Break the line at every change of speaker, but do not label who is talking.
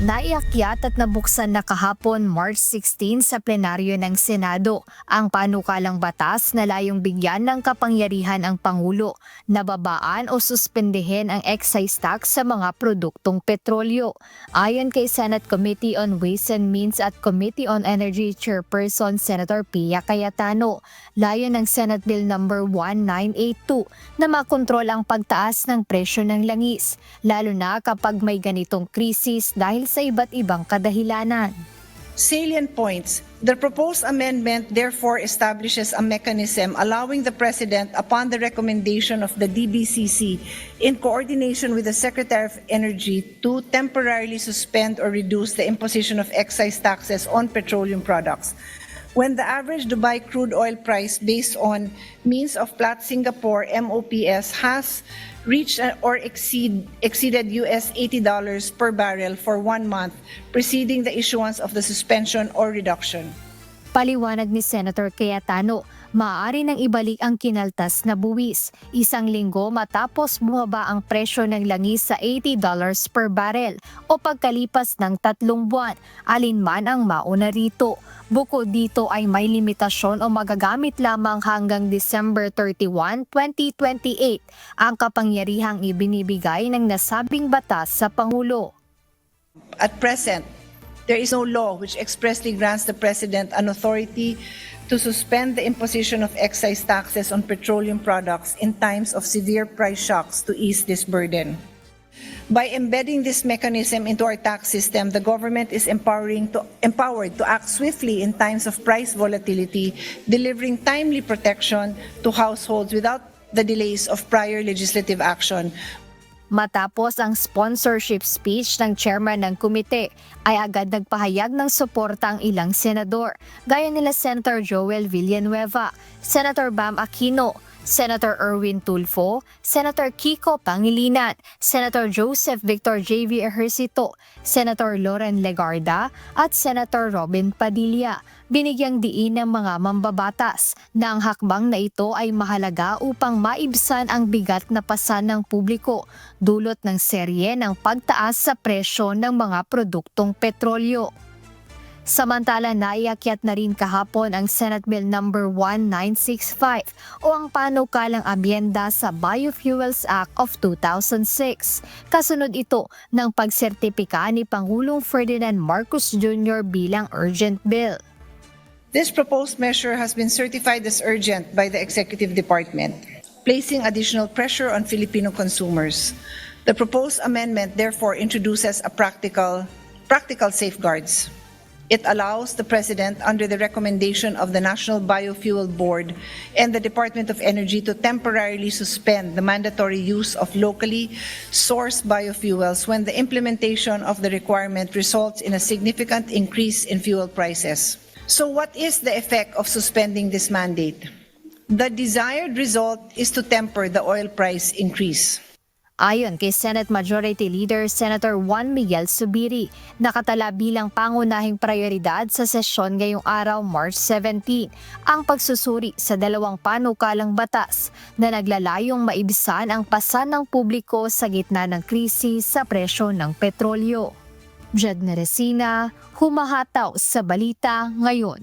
Naiakyat at nabuksan na kahapon March 16 sa plenaryo ng Senado ang panukalang batas na layong bigyan ng kapangyarihan ang Pangulo na babaan o suspendehin ang excise tax sa mga produktong petrolyo. Ayon kay Senate Committee on Ways and Means at Committee on Energy Chairperson Senator Pia Cayetano, layon ng Senate Bill No. 1982 na makontrol ang pagtaas ng presyo ng langis, lalo na kapag may ganitong krisis dahil sa iba't ibang kadahilanan.
Salient points. The proposed amendment therefore establishes a mechanism allowing the President, upon the recommendation of the DBCC, in coordination with the Secretary of Energy, to temporarily suspend or reduce the imposition of excise taxes on petroleum products. When the average Dubai crude oil price based on means of Platts Singapore MOPS has reached or exceeded US $80 per barrel for 1 month preceding the issuance of the suspension or reduction.
Paliwanag ni Senator Cayetano, maaari nang ibalik ang kinaltas na buwis 1 linggo matapos bumaba ang presyo ng langis sa $80 per barrel o pagkalipas ng 3 buwan, alinman ang mauna rito. Bukod dito ay may limitasyon o magagamit lamang hanggang December 31, 2028 ang kapangyarihang ibinibigay ng nasabing batas sa Pangulo.
At present, there is no law which expressly grants the President an authority to suspend the imposition of excise taxes on petroleum products in times of severe price shocks to ease this burden. By embedding this mechanism into our tax system, the government is empowered to act swiftly in times of price volatility, delivering timely protection to households without the delays of prior legislative action.
Matapos ang sponsorship speech ng chairman ng komite, ay agad nagpahayag ng suporta ang ilang senador, gaya nila Senator Joel Villanueva, Senator Bam Aquino, Senator Erwin Tulfo, Senator Kiko Pangilinan, Senator Joseph Victor J.V. Ejercito, Senator Loren Legarda at Senator Robin Padilla. Binigyang diin ng mga mambabatas na ang hakbang na ito ay mahalaga upang maibsan ang bigat na pasan ng publiko dulot ng serye ng pagtaas sa presyo ng mga produktong petrolyo. Samantala, naiakyat na rin kahapon ang Senate Bill No. 1965 o ang panukalang abyenda sa Biofuels Act of 2006. Kasunod ito ng pagsertipika ni Pangulong Ferdinand Marcos Jr. bilang urgent bill.
This proposed measure has been certified as urgent by the Executive Department, placing additional pressure on Filipino consumers. The proposed amendment therefore introduces a practical safeguards. It allows the President, under the recommendation of the National Biofuel Board and the Department of Energy, to temporarily suspend the mandatory use of locally sourced biofuels when the implementation of the requirement results in a significant increase in fuel prices. So what is the effect of suspending this mandate? The desired result is to temper the oil price increase.
Ayon kay Senate Majority Leader Senator Juan Miguel Zubiri, nakatala bilang pangunahing prioridad sa sesyon ngayong araw March 17 ang pagsusuri sa 2 panukalang batas na naglalayong maibsan ang pasan ng publiko sa gitna ng krisis sa presyo ng petrolyo. Jed Neresina, humahataw sa balita ngayon.